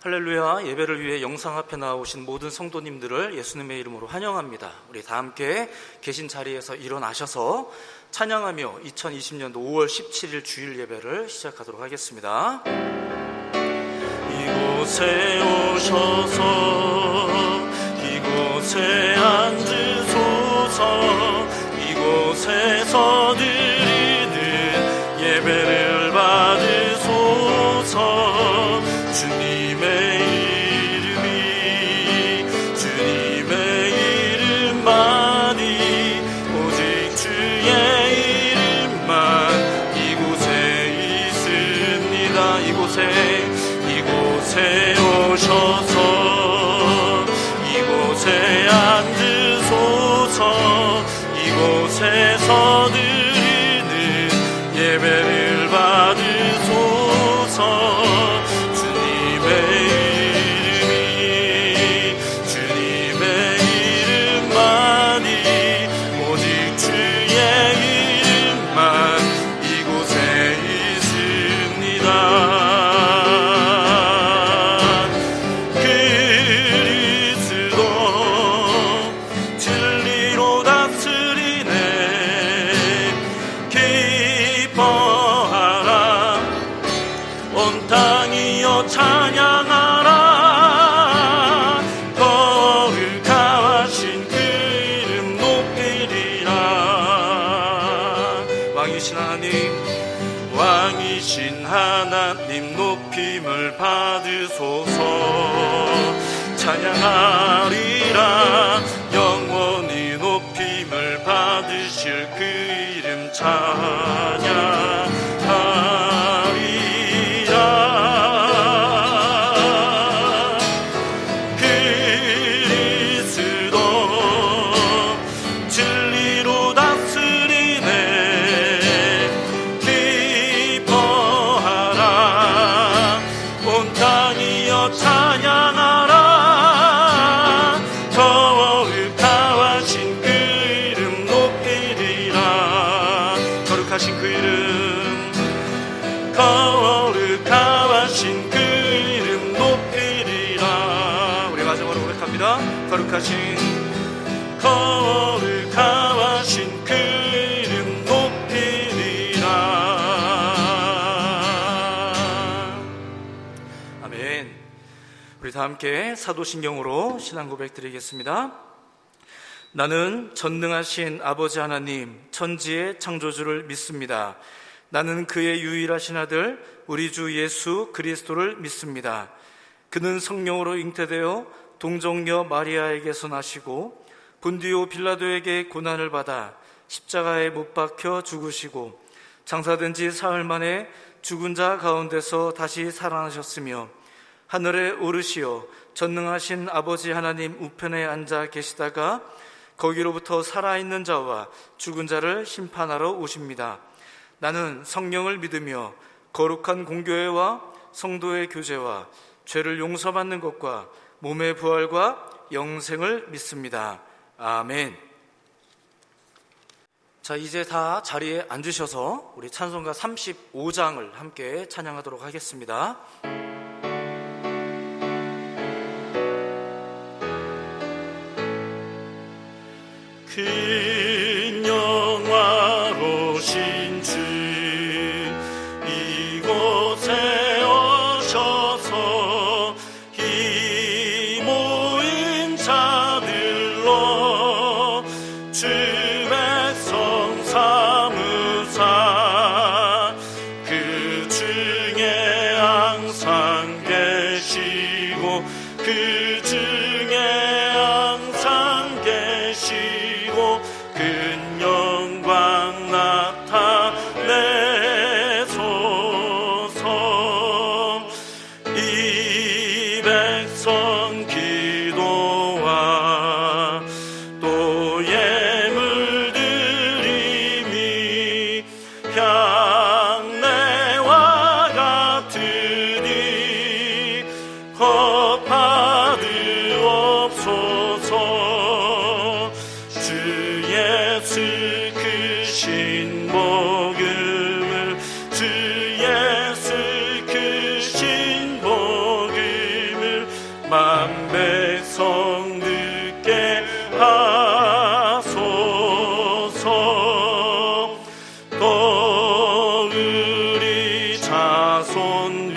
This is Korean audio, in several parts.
할렐루야. 예배를 위해 영상 앞에 나오신 모든 성도님들을 예수님의 이름으로 환영합니다. 우리 다 함께 계신 자리에서 일어나셔서 찬양하며 2020년도 5월 17일 주일 예배를 시작하도록 하겠습니다. 이곳에 오셔서 이곳에 앉으소서. 이곳에서 드리는 예배를 받으소서. 주님의 이름만이 오직 주의 이름만 이곳에 있습니다. 이곳에 오셔서 이곳에 앉으소서. 이곳에서 드리는 예배를 받으소서. 주님의 이름만이 오직 주의 이름만 이곳에 있습니다. 그리스도 진리로 다스리네. 기뻐하라 온 땅이여 찬양하라. 거룩하신 그 이름 높이리라. 왕이신 하나님 높임을 받으소서. 찬양하리라. 영원히 높임을 받으실 그 이름 찬양하리라. 그리스도 진리로 다스리네. 기뻐하라 온 땅이여 찬양하라. 거룩하신 그 이름 높이리라. 거룩하신 그 이름, 거룩하신 그 이름 높이리라. 우리 마지막으로 고백합니다. 거룩하신 그 이름 높이리라. 아멘. 우리 다 함께 사도신경으로 신앙 고백 드리겠습니다. 나는 전능하신 아버지 하나님 천지의 창조주를 믿습니다. 나는 그의 유일하신 아들 우리 주 예수 그리스도를 믿습니다. 그는 성령으로 잉태되어 동정녀 마리아에게서 나시고 본디오 빌라도에게 고난을 받아 십자가에 못 박혀 죽으시고 장사된 지 사흘 만에 죽은 자 가운데서 다시 살아나셨으며 하늘에 오르시어 전능하신 아버지 하나님 우편에 앉아 계시다가 거기로부터 살아있는 자와 죽은 자를 심판하러 오십니다. 나는 성령을 믿으며 거룩한 공교회와 성도의 교제와 죄를 용서받는 것과 몸의 부활과 영생을 믿습니다. 아멘. 자, 이제 다 자리에 앉으셔서 우리 찬송가 35장을 함께 찬양하도록 하겠습니다. 큰 영화로신 주 이곳에 오셔서 이 모인 자들로 주 백성 삼으사 그 중에 항상 계시고 그 중에 항상 계시고 큰 영광 나타내소서. 이 백성 기도와 또 예물 드림이 향내와 같으니 허파드옵소서. 주 예수 크신 복음을 주 예수 크신 복음을 만백성 듣게 하소서. 또 우리 자손들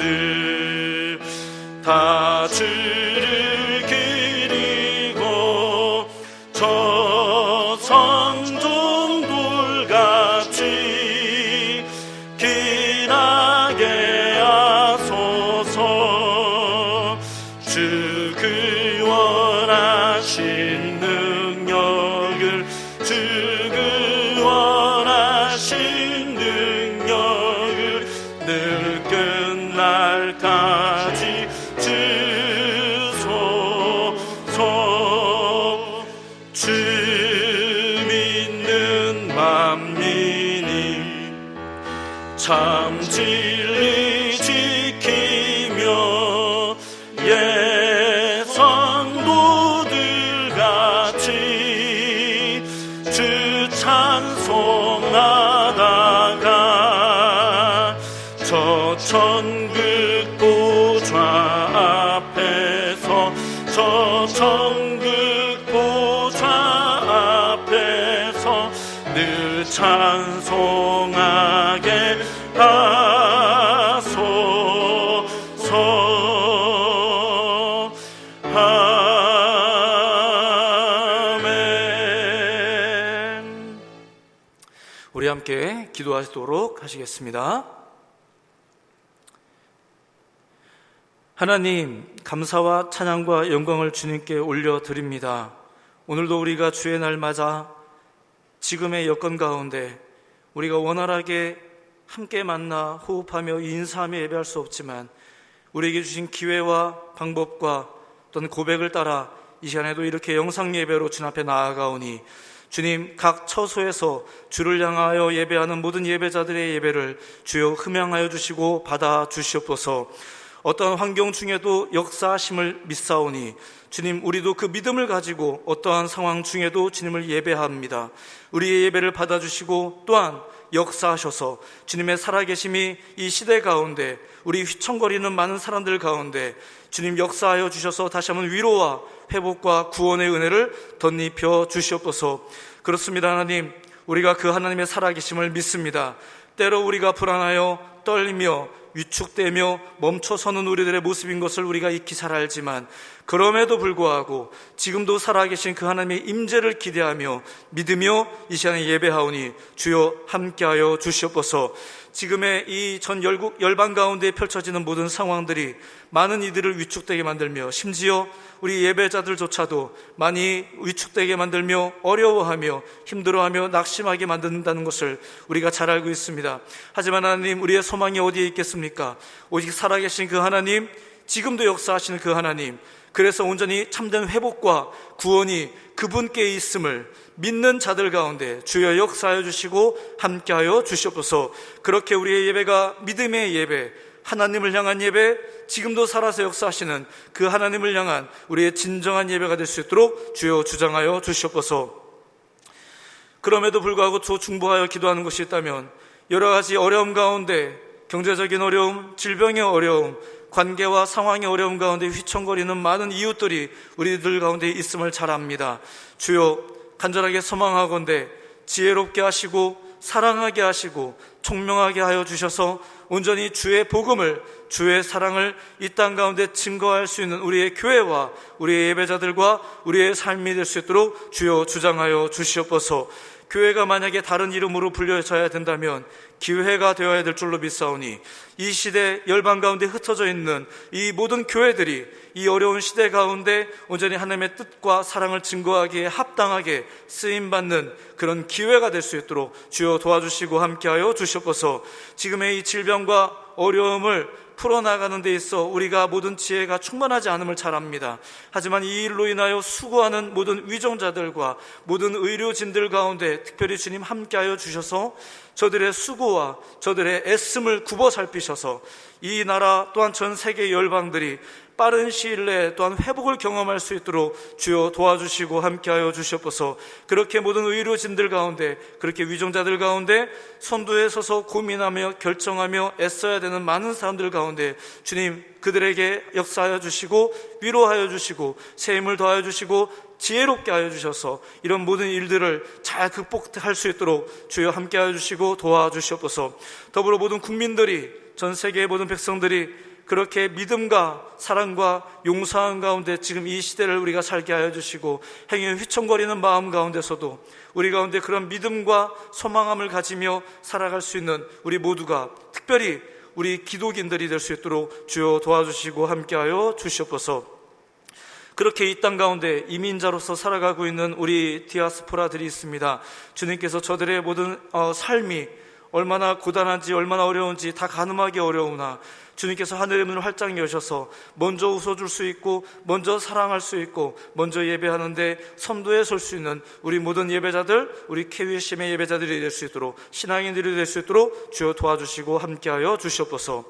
다 주를 기리고 저 성종돌같이 길하게 하소서. 주 그 원하신 능력을 주 그 원하신 능력을 늘 끝날까지 주소서. 주 믿는 만민이 참 진리 지키며 예성도들 같이 주 찬송하다가 저 천국 보좌 앞에서 저 천국 보좌 앞에서 늘 찬송하게 하소서. 아멘. 우리 함께 기도하시도록 하시겠습니다. 하나님, 감사와 찬양과 영광을 주님께 올려드립니다. 오늘도 우리가 주의 날 맞아 지금의 여건 가운데 우리가 원활하게 함께 만나 호흡하며 인사하며 예배할 수 없지만 우리에게 주신 기회와 방법과 또는 고백을 따라 이 시간에도 이렇게 영상 예배로 주님 앞에 나아가오니 주님, 각 처소에서 주를 향하여 예배하는 모든 예배자들의 예배를 주여 흠양하여 주시고 받아 주시옵소서. 어떠한 환경 중에도 역사하심을 믿사오니 주님, 우리도 그 믿음을 가지고 어떠한 상황 중에도 주님을 예배합니다. 우리의 예배를 받아주시고 또한 역사하셔서 주님의 살아계심이 이 시대 가운데 우리 휘청거리는 많은 사람들 가운데 주님 역사하여 주셔서 다시 한번 위로와 회복과 구원의 은혜를 덧입혀 주시옵소서. 그렇습니다. 하나님, 우리가 그 하나님의 살아계심을 믿습니다. 때로 우리가 불안하여 떨리며 위축되며 멈춰서는 우리들의 모습인 것을 우리가 익히 잘 알지만 그럼에도 불구하고 지금도 살아계신 그 하나님의 임재를 기대하며 믿으며 이 시간에 예배하오니 주여 함께하여 주시옵소서. 지금의 이 전 열방 가운데 펼쳐지는 모든 상황들이 많은 이들을 위축되게 만들며 심지어 우리 예배자들조차도 많이 위축되게 만들며 어려워하며 힘들어하며 낙심하게 만든다는 것을 우리가 잘 알고 있습니다. 하지만 하나님, 우리의 소망이 어디에 있겠습니까? 오직 살아계신 그 하나님, 지금도 역사하시는 그 하나님, 그래서 온전히 참된 회복과 구원이 그분께 있음을 믿는 자들 가운데 주여 역사하여 주시고 함께하여 주시옵소서. 그렇게 우리의 예배가 믿음의 예배, 하나님을 향한 예배, 지금도 살아서 역사하시는 그 하나님을 향한 우리의 진정한 예배가 될 수 있도록 주여 주장하여 주시옵소서. 그럼에도 불구하고 중보하여 기도하는 것이 있다면 여러 가지 어려움 가운데, 경제적인 어려움, 질병의 어려움, 관계와 상황의 어려움 가운데 휘청거리는 많은 이웃들이 우리들 가운데 있음을 잘 압니다. 주여 간절하게 소망하건대 지혜롭게 하시고 사랑하게 하시고 총명하게 하여 주셔서 온전히 주의 복음을, 주의 사랑을 이 땅 가운데 증거할 수 있는 우리의 교회와 우리의 예배자들과 우리의 삶이 될 수 있도록 주여 주장하여 주시옵소서. 교회가 만약에 다른 이름으로 불려져야 된다면 기회가 되어야 될 줄로 믿사오니 이 시대 열방 가운데 흩어져 있는 이 모든 교회들이 이 어려운 시대 가운데 온전히 하나님의 뜻과 사랑을 증거하기에 합당하게 쓰임받는 그런 기회가 될 수 있도록 주여 도와주시고 함께하여 주시옵소서. 지금의 이 질병과 어려움을 풀어나가는 데 있어 우리가 모든 지혜가 충만하지 않음을 잘 압니다. 하지만 이 일로 인하여 수고하는 모든 위정자들과 모든 의료진들 가운데 특별히 주님 함께하여 주셔서 저들의 수고와 저들의 애씀을 굽어 살피셔서 이 나라 또한 전 세계 열방들이 빠른 시일 내에 또한 회복을 경험할 수 있도록 주여 도와주시고 함께하여 주시옵소서. 그렇게 모든 의료진들 가운데, 그렇게 위정자들 가운데 선두에 서서 고민하며 결정하며 애써야 되는 많은 사람들 가운데 주님, 그들에게 역사하여 주시고 위로하여 주시고 새 힘을 더하여 주시고 지혜롭게 하여 주셔서 이런 모든 일들을 잘 극복할 수 있도록 주여 함께하여 주시고 도와주시옵소서. 더불어 모든 국민들이, 전 세계의 모든 백성들이 그렇게 믿음과 사랑과 용서함 가운데 지금 이 시대를 우리가 살게 하여 주시고 행여 휘청거리는 마음 가운데서도 우리 가운데 그런 믿음과 소망함을 가지며 살아갈 수 있는 우리 모두가, 특별히 우리 기독인들이 될 수 있도록 주여 도와주시고 함께하여 주시옵소서. 그렇게 이 땅 가운데 이민자로서 살아가고 있는 우리 디아스포라들이 있습니다. 주님께서 저들의 모든 삶이 얼마나 고단한지, 얼마나 어려운지 다 가늠하기 어려우나 주님께서 하늘의 문을 활짝 여셔서 먼저 웃어줄 수 있고, 먼저 사랑할 수 있고, 먼저 예배하는데 선두에 설 수 있는 우리 모든 예배자들, 우리 KUCM의 예배자들이 될 수 있도록, 신앙인들이 될 수 있도록 주여 도와주시고 함께하여 주시옵소서.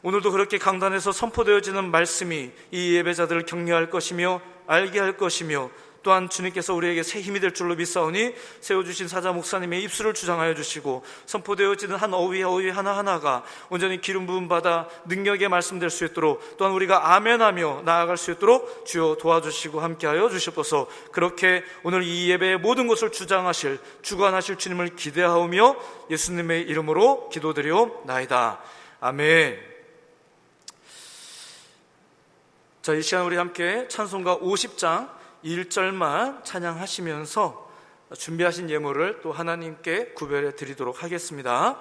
오늘도 그렇게 강단에서 선포되어지는 말씀이 이 예배자들을 격려할 것이며 알게 할 것이며, 또한 주님께서 우리에게 새 힘이 될 줄로 믿사오니 세워주신 사자 목사님의 입술을 주장하여 주시고 선포되어지는 한 어휘 하나하나가 온전히 기름 부음 받아 능력의 말씀 될 수 있도록, 또한 우리가 아멘하며 나아갈 수 있도록 주여 도와주시고 함께하여 주시옵소서. 그렇게 오늘 이 예배의 모든 것을 주장하실, 주관하실 주님을 기대하오며 예수님의 이름으로 기도드리옵나이다. 아멘. 자, 이 시간 우리 함께 찬송가 50장 1절만 찬양하시면서 준비하신 예물을 또 하나님께 구별해 드리도록 하겠습니다.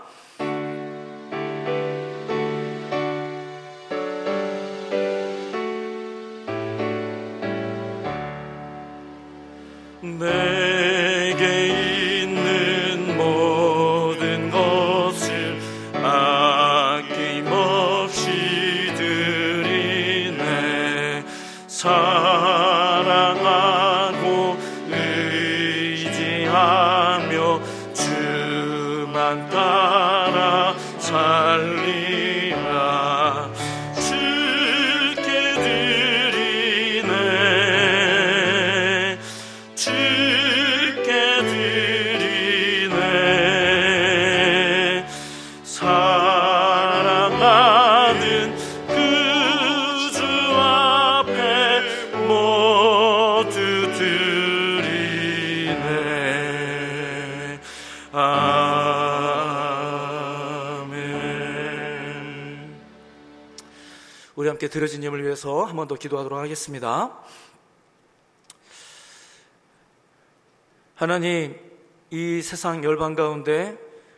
내게 있는 모든 것을 아낌없이 드리네. 사랑하고 의지하며 주만 따라 살리라. 주께 드리네, 주께 드리네. 사랑하는 그 주 앞에 모두 드리네. 아멘. 우리 함께 드려진 예물 위해서 한 번 더 기도하도록 하겠습니다. 하나님, 이 세상 열방 가운데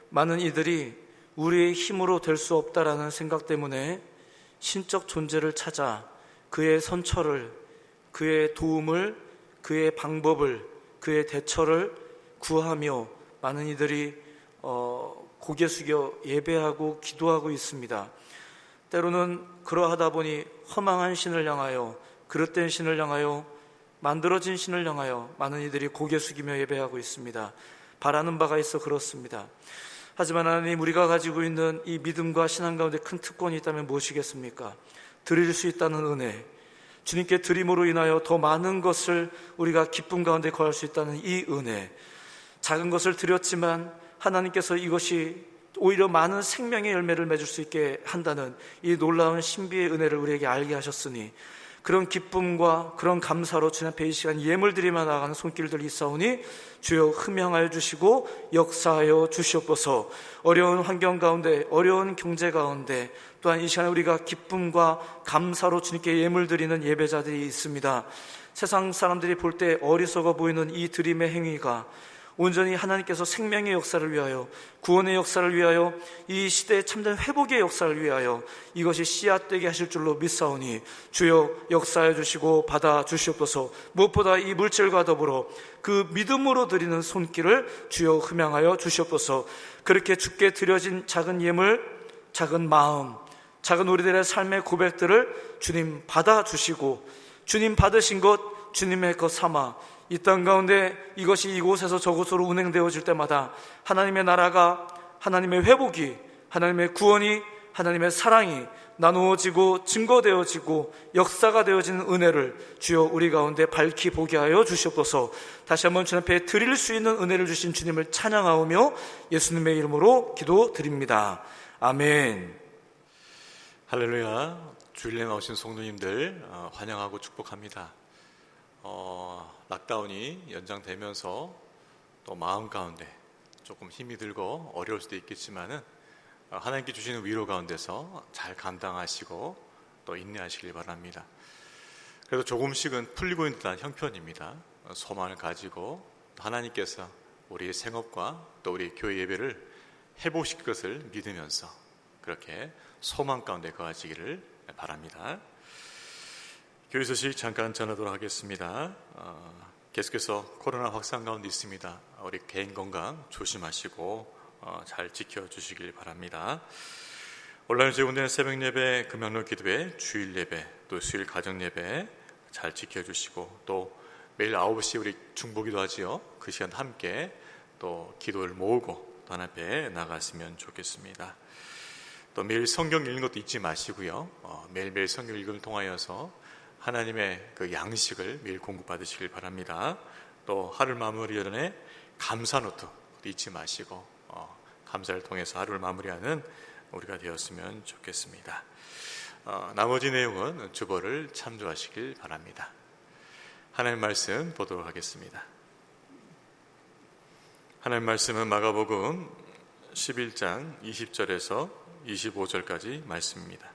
많은 이들이 우리의 힘으로 될 수 없다라는 생각 때문에 신적 존재를 찾아 그의 선처를, 그의 도움을, 그의 방법을, 그의 대처를 구하며 많은 이들이 고개 숙여 예배하고 기도하고 있습니다. 때로는 그러하다 보니 허망한 신을 향하여, 그릇된 신을 향하여, 만들어진 신을 향하여 많은 이들이 고개 숙이며 예배하고 있습니다. 바라는 바가 있어 그렇습니다. 하지만 하나님, 우리가 가지고 있는 이 믿음과 신앙 가운데 큰 특권이 있다면 무엇이겠습니까? 드릴 수 있다는 은혜, 주님께 드림으로 인하여 더 많은 것을 우리가 기쁨 가운데 거할 수 있다는 이 은혜. 작은 것을 드렸지만 하나님께서 이것이 오히려 많은 생명의 열매를 맺을 수 있게 한다는 이 놀라운 신비의 은혜를 우리에게 알게 하셨으니, 그런 기쁨과 그런 감사로 주님 앞에 이 시간 예물 드리며 나아가는 손길들이 있사오니 주여 흠양하여 주시고 역사하여 주시옵소서. 어려운 환경 가운데, 어려운 경제 가운데, 또한 이 시간에 우리가 기쁨과 감사로 주님께 예물 드리는 예배자들이 있습니다. 세상 사람들이 볼 때 어리석어 보이는 이 드림의 행위가 온전히 하나님께서 생명의 역사를 위하여, 구원의 역사를 위하여, 이 시대의 참된 회복의 역사를 위하여 이것이 씨앗되게 하실 줄로 믿사오니 주여 역사해 주시고 받아 주시옵소서. 무엇보다 이 물질과 더불어 그 믿음으로 드리는 손길을 주여 흠양하여 주시옵소서. 그렇게 주께 드려진 작은 예물, 작은 마음, 작은 우리들의 삶의 고백들을 주님 받아 주시고, 주님 받으신 것 주님의 것 삼아 이 땅 가운데 이것이 이곳에서 저곳으로 운행되어질 때마다 하나님의 나라가, 하나님의 회복이, 하나님의 구원이, 하나님의 사랑이 나누어지고 증거되어지고 역사가 되어지는 은혜를 주여 우리 가운데 밝히 보게 하여 주시옵소서. 다시 한번 주님 앞에 드릴 수 있는 은혜를 주신 주님을 찬양하오며 예수님의 이름으로 기도드립니다. 아멘. 할렐루야. 주일에 나오신 성도님들 환영하고 축복합니다. 락다운이 연장되면서 또 마음 가운데 조금 힘이 들고 어려울 수도 있겠지만은 하나님께 주시는 위로 가운데서 잘 감당하시고 또 인내하시길 바랍니다. 그래도 조금씩은 풀리고 있는 듯한 형편입니다. 소망을 가지고 하나님께서 우리의 생업과 또 우리 교회 예배를 회복시킬 것을 믿으면서 그렇게 소망 가운데 거하시기를 바랍니다. 교회 소식 잠깐 전하도록 하겠습니다. 계속해서 코로나 확산 가운데 있습니다. 우리 개인 건강 조심하시고 잘 지켜주시길 바랍니다. 온라인 제공되는 새벽 예배, 금요일 기도회, 주일 예배, 또 수요일 가정 예배 잘 지켜주시고 또 매일 9시 우리 중보기도 하지요. 그 시간 함께 또 기도를 모으고 또 하나님 앞에 나갔으면 좋겠습니다. 또 매일 성경 읽는 것도 잊지 마시고요. 매일매일 성경 읽음을 통하여서 하나님의 그 양식을 매일 공급받으시길 바랍니다. 또 하루 마무리 전에 감사 노트 잊지 마시고 감사를 통해서 하루를 마무리하는 우리가 되었으면 좋겠습니다. 나머지 내용은 주보를 참조하시길 바랍니다. 하나님 말씀 보도록 하겠습니다. 하나님 말씀은 마가복음 11장 20절에서 25절까지 말씀입니다.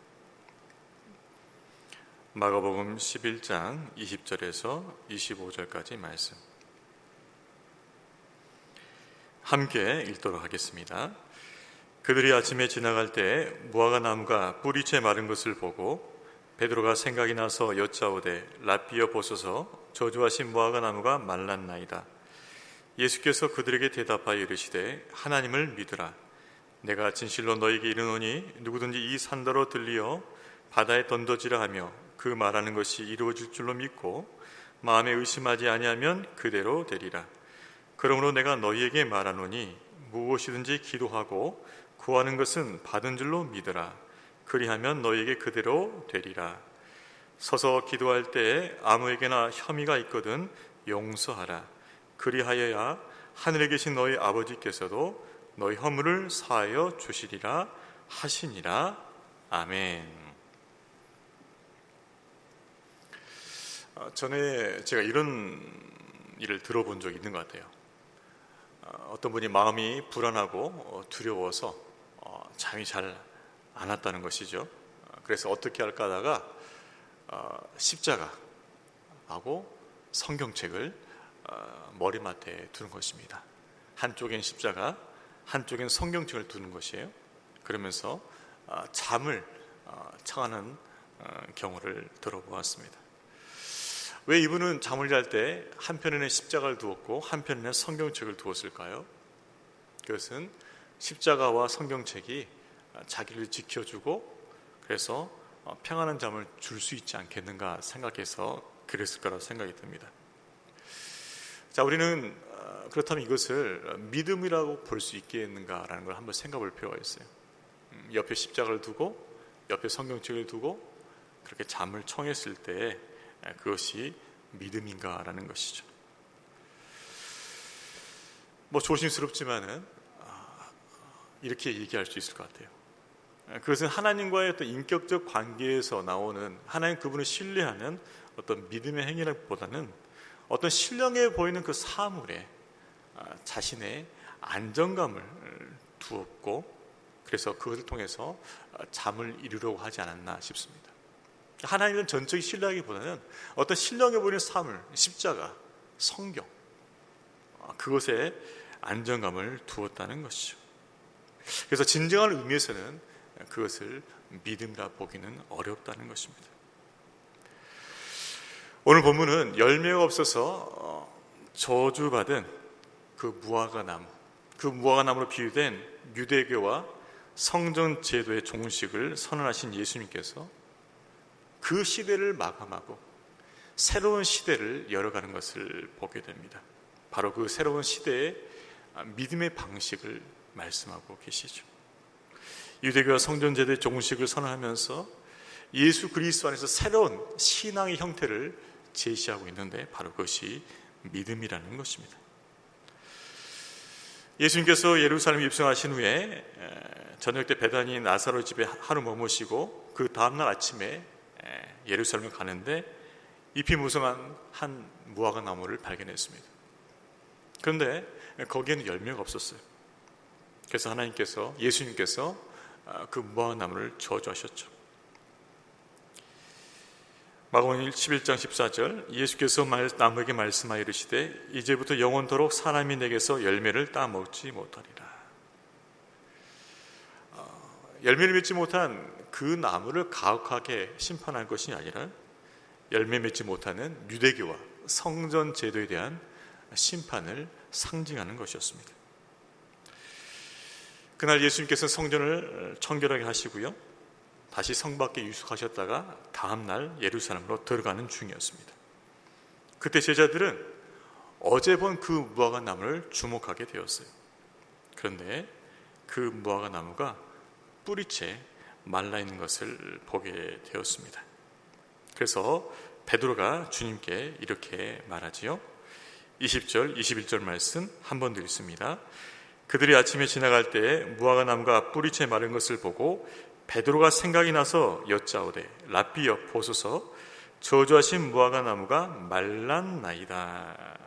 마가복음 11장 20절에서 25절까지 말씀 함께 읽도록 하겠습니다. 그들이 아침에 지나갈 때 무화과 나무가 뿌리채 마른 것을 보고 베드로가 생각이 나서 여짜오되 라삐여 보소서 저주하신 무화과 나무가 말랐나이다. 예수께서 그들에게 대답하여 이르시되 하나님을 믿으라. 내가 진실로 너희에게 이르노니 누구든지 이 산더러 들리어 바다에 던져지라 하며 그 말하는 것이 이루어질 줄로 믿고 마음에 의심하지 아니하면 그대로 되리라. 그러므로 내가 너희에게 말하노니 무엇이든지 기도하고 구하는 것은 받은 줄로 믿으라. 그리하면 너희에게 그대로 되리라. 서서 기도할 때에 아무에게나 혐의가 있거든 용서하라. 그리하여야 하늘에 계신 너희 아버지께서도 너희 허물을 사하여 주시리라 하시니라. 아멘. 전에 제가 이런 일을 들어본 적이 있는 것 같아요. 어떤 분이 마음이 불안하고 두려워서 잠이 잘 안 왔다는 것이죠. 그래서 어떻게 할까 하다가 십자가하고 성경책을 머리맡에 두는 것입니다. 한쪽엔 십자가, 한쪽엔 성경책을 두는 것이에요. 그러면서 잠을 청하는 경우를 들어보았습니다. 왜 이분은 잠을 잘 때 한편에는 십자가를 두었고 한편에는 성경책을 두었을까요? 그것은 십자가와 성경책이 자기를 지켜주고 그래서 평안한 잠을 줄 수 있지 않겠는가 생각해서 그랬을 거라고 생각이 듭니다. 자, 우리는 그렇다면 이것을 믿음이라고 볼 수 있겠는가라는 걸 한번 생각해 볼 필요가 있어요. 옆에 십자가를 두고 옆에 성경책을 두고 그렇게 잠을 청했을 때 그것이 믿음인가라는 것이죠. 조심스럽지만은 이렇게 얘기할 수 있을 것 같아요. 그것은 하나님과의 어떤 인격적 관계에서 나오는 하나님 그분을 신뢰하는 어떤 믿음의 행위라기보다는 어떤 신령해 보이는 그 사물에 자신의 안정감을 두었고 그래서 그것을 통해서 잠을 이루려고 하지 않았나 싶습니다. 하나님은 전적인 신뢰하기보다는 어떤 신령해 보이는 사물, 십자가, 성경 그것에 안정감을 두었다는 것이죠. 그래서 진정한 의미에서는 그것을 믿음이라 보기는 어렵다는 것입니다. 오늘 본문은 열매가 없어서 저주받은 그 무화과 나무로 비유된 유대교와 성전 제도의 종식을 선언하신 예수님께서 그 시대를 마감하고 새로운 시대를 열어가는 것을 보게 됩니다. 바로 그 새로운 시대의 믿음의 방식을 말씀하고 계시죠. 유대교와 성전제도의 종식을 선언하면서 예수 그리스도 안에서 새로운 신앙의 형태를 제시하고 있는데 바로 그것이 믿음이라는 것입니다. 예수님께서 예루살렘에 입성하신 후에 저녁 때 베다니 나사로 집에 하루 머무시고 그 다음날 아침에 예루살렘에 가는데 잎이 무성한 한 무화과 나무를 발견했습니다. 그런데 거기에는 열매가 없었어요. 그래서 예수님께서 그 무화과 나무를 저주하셨죠. 마가복음 11장 14절 예수께서 나무에게 말씀하여 이르시되 이제부터 영원토록 사람이 내게서 열매를 따먹지 못하리라. 열매를 맺지 못한 그 나무를 가혹하게 심판할 것이 아니라 열매 맺지 못하는 유대교와 성전 제도에 대한 심판을 상징하는 것이었습니다. 그날 예수님께서 성전을 청결하게 하시고요, 다시 성 밖에 유숙하셨다가 다음날 예루살렘으로 들어가는 중이었습니다. 그때 제자들은 어제 본 그 무화과 나무를 주목하게 되었어요. 그런데 그 무화과 나무가 뿌리채 말라있는 것을 보게 되었습니다. 그래서 베드로가 주님께 이렇게 말하지요. 20절, 21절 말씀 한 번 더 읽습니다. 그들이 아침에 지나갈 때 무화과 나무가 뿌리채 마른 것을 보고 베드로가 생각이 나서 여짜오되 랍비여 보소서 저주하신 무화과 나무가 말랐나이다.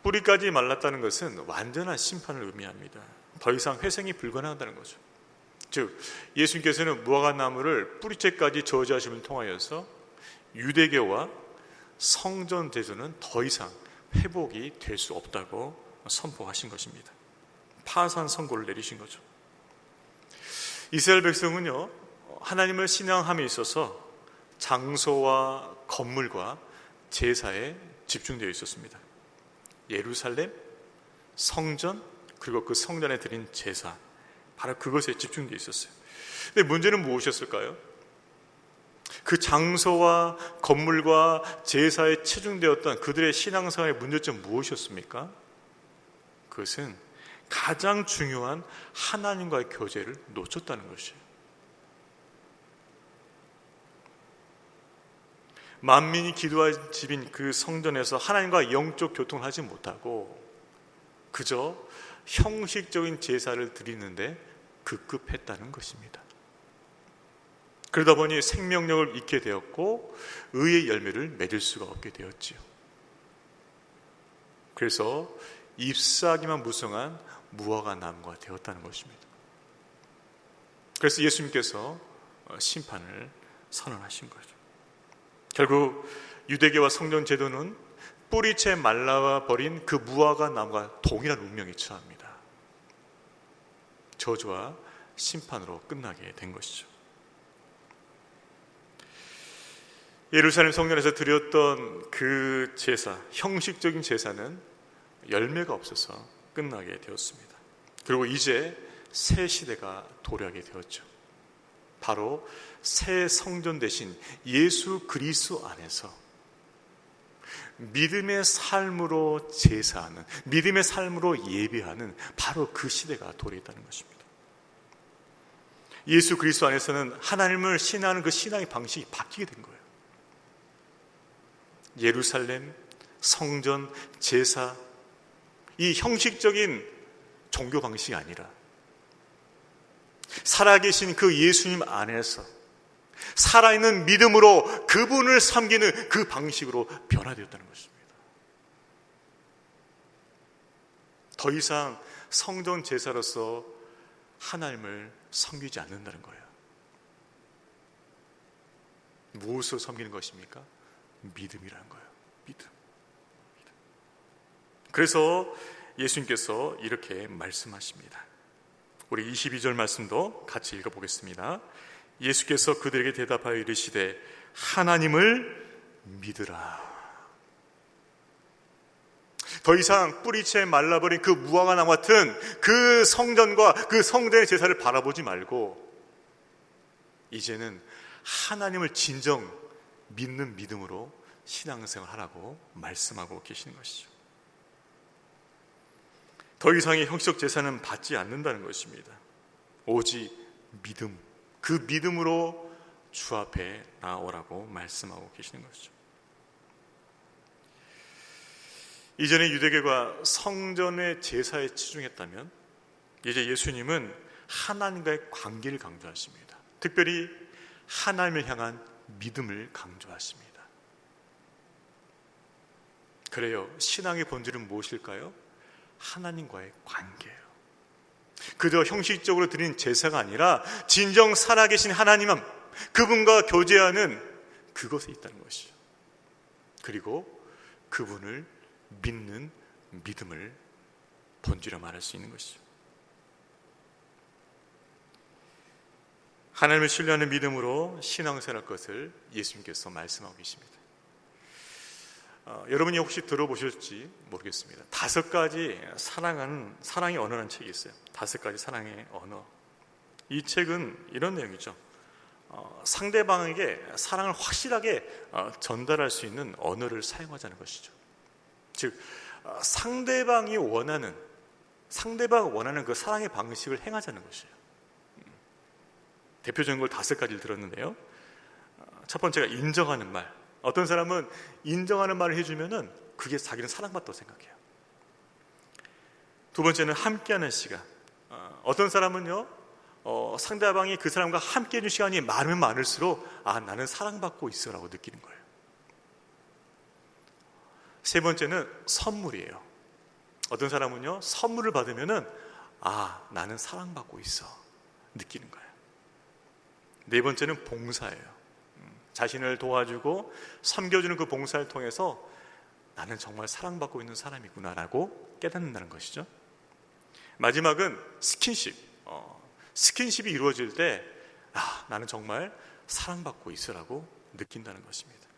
뿌리까지 말랐다는 것은 완전한 심판을 의미합니다. 더 이상 회생이 불가능하다는 거죠. 즉 예수님께서는 무화과 나무를 뿌리채까지 저주하심을 통하여서 유대교와 성전 제도는 더 이상 회복이 될 수 없다고 선포하신 것입니다. 파산 선고를 내리신 거죠. 이스라엘 백성은요, 하나님을 신앙함에 있어서 장소와 건물과 제사에 집중되어 있었습니다. 예루살렘, 성전, 그리고 그 성전에 드린 제사, 바로 그것에 집중되어 있었어요. 근데 문제는 무엇이었을까요? 그 장소와 건물과 제사에 치중되었던 그들의 신앙생활의 문제점 무엇이었습니까? 그것은 가장 중요한 하나님과의 교제를 놓쳤다는 것이에요. 만민이 기도할 집인 그 성전에서 하나님과 영적 교통을 하지 못하고 그저 형식적인 제사를 드리는데 급급했다는 것입니다. 그러다 보니 생명력을 잃게 되었고 의의 열매를 맺을 수가 없게 되었지요. 그래서 잎사귀만 무성한 무화과 나무가 되었다는 것입니다. 그래서 예수님께서 심판을 선언하신 거죠. 결국 유대교와 성전 제도는 뿌리채 말라 버린 그 무화과 나무가 동일한 운명에 처합니다. 저주와 심판으로 끝나게 된 것이죠. 예루살렘 성전에서 드렸던 그 제사, 형식적인 제사는 열매가 없어서 끝나게 되었습니다. 그리고 이제 새 시대가 도래하게 되었죠. 바로 새 성전 대신 예수 그리스도 안에서 믿음의 삶으로 제사하는, 믿음의 삶으로 예배하는 바로 그 시대가 도래했다는 것입니다. 예수 그리스도 안에서는 하나님을 신앙하는 그 신앙의 방식이 바뀌게 된 거예요. 예루살렘, 성전, 제사, 이 형식적인 종교 방식이 아니라 살아계신 그 예수님 안에서 살아있는 믿음으로 그분을 섬기는 그 방식으로 변화되었다는 것입니다. 더 이상 성전 제사로서 하나님을 섬기지 않는다는 거예요. 무엇으로 섬기는 것입니까? 믿음이라는 거예요. 믿음. 그래서 예수님께서 이렇게 말씀하십니다. 우리 22절 말씀도 같이 읽어보겠습니다. 예수께서 그들에게 대답하여 이르시되 하나님을 믿으라. 더 이상 뿌리채 말라버린 그 무화과 나무 같은 그 성전과 그 성전의 제사를 바라보지 말고 이제는 하나님을 진정 믿는 믿음으로 신앙생활 하라고 말씀하고 계시는 것이죠. 더 이상의 형식적 제사는 받지 않는다는 것입니다. 오직 믿음, 그 믿음으로 주 앞에 나오라고 말씀하고 계시는 것이죠. 이전에 유대교가 성전의 제사에 치중했다면 이제 예수님은 하나님과의 관계를 강조하십니다. 특별히 하나님을 향한 믿음을 강조하십니다. 그래요. 신앙의 본질은 무엇일까요? 하나님과의 관계예요. 그저 형식적으로 드린 제사가 아니라 진정 살아계신 하나님, 그분과 교제하는 그것에 있다는 것이죠. 그리고 그분을 믿는 믿음을 본질로 말할 수 있는 것이죠. 하나님을 신뢰하는 믿음으로 신앙생활할 것을 예수님께서 말씀하고 계십니다. 여러분이 혹시 들어보셨지 모르겠습니다. 5가지 사랑의 언어라는 책이 있어요. 5가지 사랑의 언어. 이 책은 이런 내용이죠. 상대방에게 사랑을 확실하게 전달할 수 있는 언어를 사용하자는 것이죠. 즉 상대방이 원하는 그 사랑의 방식을 행하자는 것이에요. 대표적인 걸 5가지를 들었는데요. 첫 번째가 인정하는 말. 어떤 사람은 인정하는 말을 해주면은 그게 자기는 사랑받다고 생각해요. 두 번째는 함께하는 시간. 어떤 사람은요, 상대방이 그 사람과 함께해준 시간이 많으면 많을수록 나는 사랑받고 있어라고 느끼는 거예요. 세 번째는 선물이에요. 어떤 사람은요, 선물을 받으면은 나는 사랑받고 있어 느끼는 거예요. 네 번째는 봉사예요. 자신을 도와주고 섬겨주는 그 봉사를 통해서 나는 정말 사랑받고 있는 사람이구나라고 깨닫는다는 것이죠. 마지막은 스킨십. 스킨십이 이루어질 때 나는 정말 사랑받고 있으라고 느낀다는 것입니다.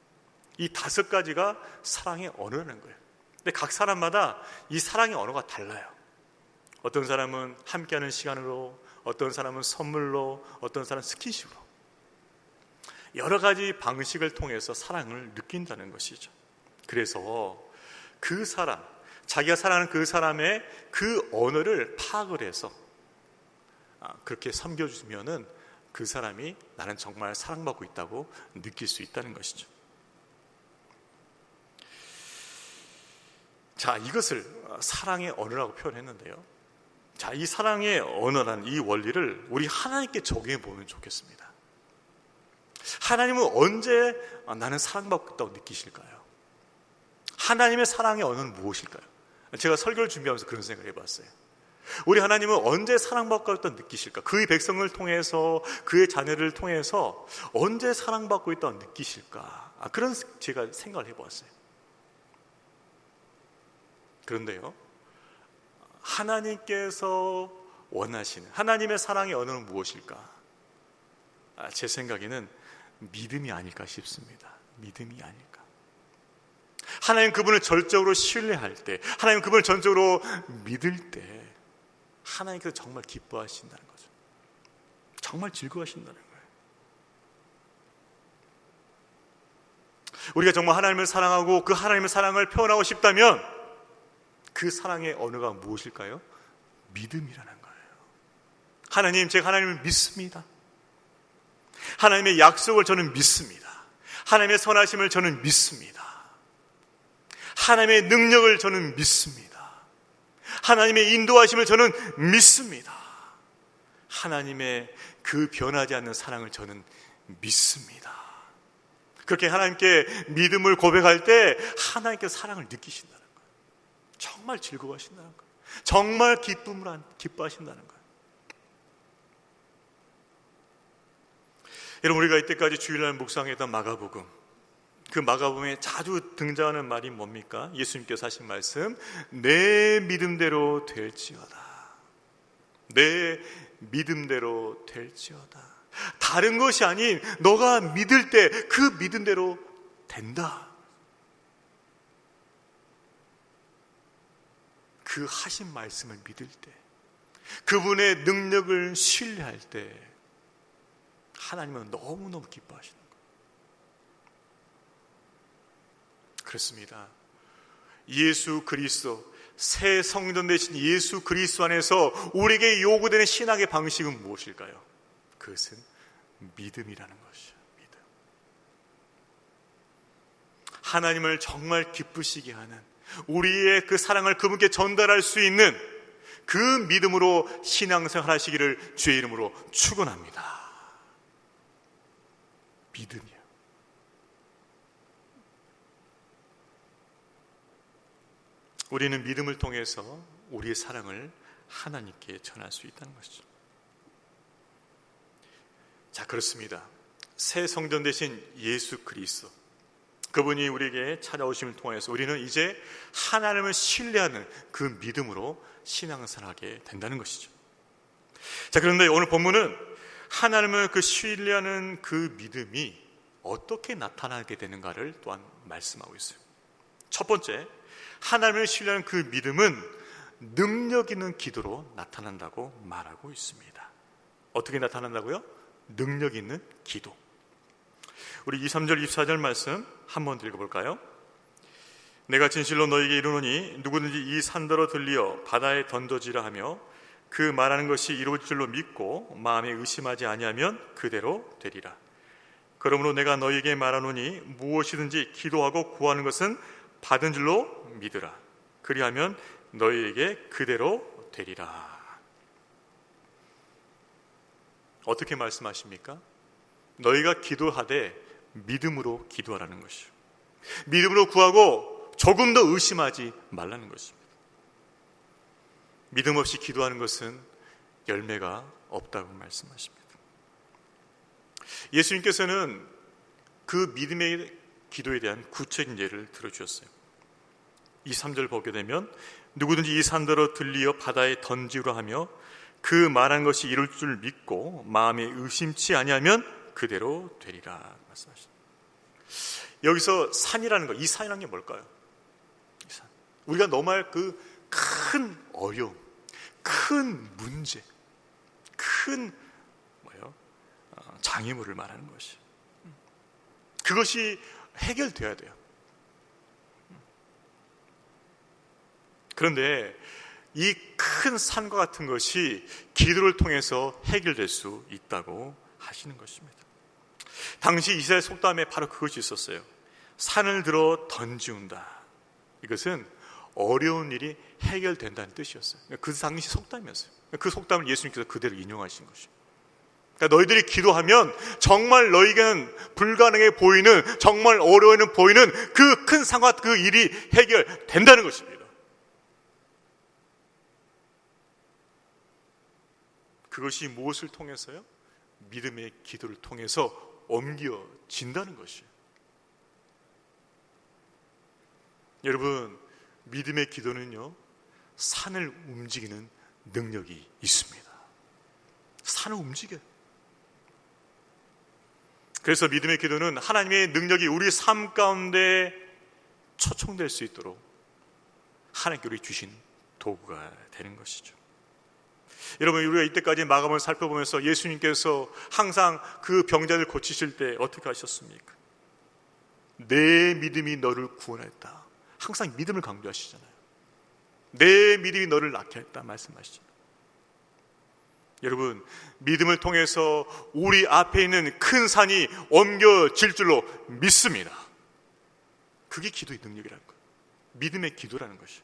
이 5가지가 사랑의 언어라는 거예요. 근데 각 사람마다 이 사랑의 언어가 달라요. 어떤 사람은 함께하는 시간으로, 어떤 사람은 선물로, 어떤 사람은 스킨십으로. 여러 가지 방식을 통해서 사랑을 느낀다는 것이죠. 그래서 그 사람, 자기가 사랑하는 그 사람의 그 언어를 파악을 해서 그렇게 섬겨주면은 그 사람이 나는 정말 사랑받고 있다고 느낄 수 있다는 것이죠. 자, 이것을 사랑의 언어라고 표현했는데요. 자, 이 사랑의 언어라는 이 원리를 우리 하나님께 적용해 보면 좋겠습니다. 하나님은 언제 나는 사랑받고 있다고 느끼실까요? 하나님의 사랑의 언어는 무엇일까요? 제가 설교를 준비하면서 그런 생각을 해봤어요. 우리 하나님은 언제 사랑받고 있다고 느끼실까? 그의 백성을 통해서, 그의 자녀를 통해서 언제 사랑받고 있다고 느끼실까? 그런 제가 생각을 해보았어요. 그런데요, 하나님께서 원하시는 하나님의 사랑의 언어는 무엇일까? 제 생각에는 믿음이 아닐까 싶습니다. 믿음이 아닐까. 하나님 그분을 전적으로 신뢰할 때, 하나님 그분을 전적으로 믿을 때 하나님께서 정말 기뻐하신다는 거죠. 정말 즐거워하신다는 거예요. 우리가 정말 하나님을 사랑하고 그 하나님의 사랑을 표현하고 싶다면 그 사랑의 언어가 무엇일까요? 믿음이라는 거예요. 하나님, 제가 하나님을 믿습니다. 하나님의 약속을 저는 믿습니다. 하나님의 선하심을 저는 믿습니다. 하나님의 능력을 저는 믿습니다. 하나님의 인도하심을 저는 믿습니다. 하나님의 그 변하지 않는 사랑을 저는 믿습니다. 그렇게 하나님께 믿음을 고백할 때 하나님께서 사랑을 느끼신다는 거예요. 정말 즐거워하신다는 거예요. 정말 기뻐하신다는 거예요. 여러분, 우리가 이때까지 주일날 묵상했던 마가복음, 그 마가복음에 자주 등장하는 말이 뭡니까? 예수님께서 하신 말씀, 내 믿음대로 될지어다. 내 믿음대로 될지어다. 다른 것이 아닌 너가 믿을 때 그 믿음대로 된다. 그 하신 말씀을 믿을 때, 그분의 능력을 신뢰할 때 하나님은 너무너무 기뻐하시는 거예요. 그렇습니다. 예수 그리스도 새 성전 되신 예수 그리스도 안에서 우리에게 요구되는 신앙의 방식은 무엇일까요? 그것은 믿음이라는 것이죠. 믿음. 하나님을 정말 기쁘시게 하는, 우리의 그 사랑을 그분께 전달할 수 있는 그 믿음으로 신앙생활 하시기를 주의 이름으로 축원합니다. 믿음이요. 우리는 믿음을 통해서 우리의 사랑을 하나님께 전할 수 있다는 것이죠. 자, 그렇습니다. 새 성전 되신 예수 그리스도, 그분이 우리에게 찾아오심을 통해서 우리는 이제 하나님을 신뢰하는 그 믿음으로 신앙생활하게 된다는 것이죠. 자, 그런데 오늘 본문은 하나님을 그 신뢰하는 그 믿음이 어떻게 나타나게 되는가를 또한 말씀하고 있어요. 첫 번째, 하나님을 신뢰하는 그 믿음은 능력 있는 기도로 나타난다고 말하고 있습니다. 어떻게 나타난다고요? 능력 있는 기도. 우리 23절 24절 말씀 한번 읽어볼까요? 내가 진실로 너에게 이르노니 누구든지 이 산더러 들리어 바다에 던져지라 하며 그 말하는 것이 이루어질 줄로 믿고 마음에 의심하지 아니하면 그대로 되리라. 그러므로 내가 너에게 말하노니 무엇이든지 기도하고 구하는 것은 받은 줄로 믿으라. 그리하면 너희에게 그대로 되리라. 어떻게 말씀하십니까? 너희가 기도하되 믿음으로 기도하라는 것이요, 믿음으로 구하고 조금 더 의심하지 말라는 것입니다. 믿음 없이 기도하는 것은 열매가 없다고 말씀하십니다. 예수님께서는 그 믿음의 기도에 대한 구체적인 예를 들어주셨어요. 23절 보게 되면 누구든지 이 산더러 들리어 바다에 던지라 하며 그 말한 것이 이룰 줄 믿고 마음에 의심치 아니하면 그대로 되리라 말씀하십니다. 여기서 산이라는 것, 이 산이라는 게 뭘까요? 이 산. 우리가 넘어갈 그 큰 어려움, 큰 문제, 큰 장애물을 말하는 것이, 그것이 해결돼야 돼요. 그런데 이 큰 산과 같은 것이 기도를 통해서 해결될 수 있다고 하시는 것입니다. 당시 이스라엘 속담에 바로 그것이 있었어요. 산을 들어 던지운다. 이것은 어려운 일이 해결된다는 뜻이었어요. 그 당시 속담이었어요. 그 속담을 예수님께서 그대로 인용하신 것이죠. 그러니까 너희들이 기도하면 정말 너희에게는 불가능해 보이는, 정말 어려워 보이는 그 큰 상황, 그 일이 해결된다는 것입니다. 그것이 무엇을 통해서요? 믿음의 기도를 통해서 옮겨진다는 것이에요. 여러분, 믿음의 기도는요, 산을 움직이는 능력이 있습니다. 산을 움직여요. 그래서 믿음의 기도는 하나님의 능력이 우리 삶 가운데 초청될 수 있도록 하나님께 우리 주신 도구가 되는 것이죠. 여러분, 우리가 이때까지 마감을 살펴보면서 예수님께서 항상 그 병자를 고치실 때 어떻게 하셨습니까? 내 믿음이 너를 구원했다. 항상 믿음을 강조하시잖아요. 내 믿음이 너를 낫게 했다 말씀하시잖아요. 여러분, 믿음을 통해서 우리 앞에 있는 큰 산이 옮겨질 줄로 믿습니다. 그게 기도의 능력이라는 거예요. 믿음의 기도라는 것이에요.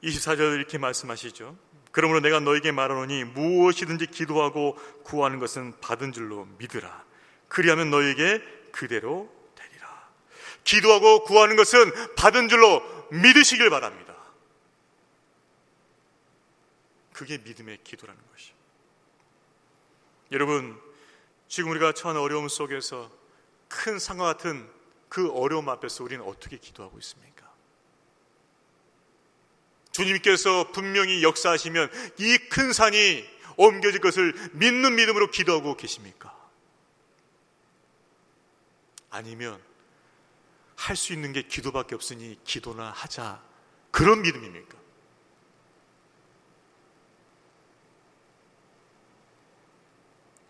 24절 이렇게 말씀하시죠. 그러므로 내가 너에게 말하노니 무엇이든지 기도하고 구하는 것은 받은 줄로 믿으라. 그리하면 너에게 그대로 되리라. 기도하고 구하는 것은 받은 줄로 믿으시길 바랍니다. 그게 믿음의 기도라는 것이죠. 여러분, 지금 우리가 처한 어려움 속에서 큰 산과 같은 그 어려움 앞에서 우리는 어떻게 기도하고 있습니까? 주님께서 분명히 역사하시면 이 큰 산이 옮겨질 것을 믿는 믿음으로 기도하고 계십니까? 아니면 할 수 있는 게 기도밖에 없으니 기도나 하자, 그런 믿음입니까?